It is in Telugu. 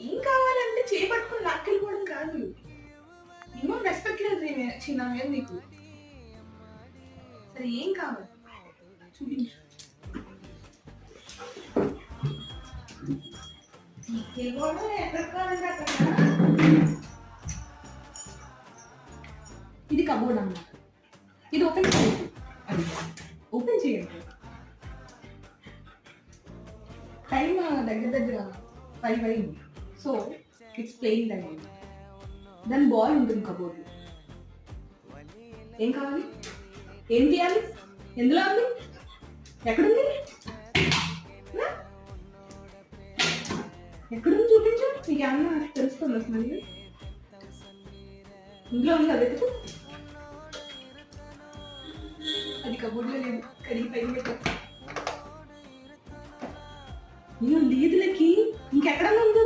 ఏం కావాలంటే చేపట్టుకుని లాక్కెళ్ళిపోవడం కాదు. మినిమం రెస్పెక్ట్ లేదు చిన్న మీద నీకు. సరే ఏం కావాలి చూపించు. ఇది కబోర్డ్ అన్నమాట. ఇది ఓపెన్ చేయండి. ఓపెన్ చేయండి. టైం దగ్గర 5 అయింది. So it's playing time. దాని బాల్ ఉంటుంది కబోర్డ్. ఏం కావాలి? ఏం తీయాలి? ఎందులో ఉంది? ఎక్కడుంది? ఎక్కడుంది చూపించు. నీకు ఏమన్నా తెలుస్తుంది అసలు? ఇంట్లో ఉంది కదా, అది కబోర్డ్లో లేదు. కడిగి పైన పెట్టా. లేదులకి ఇంకెక్కడ ఉంది?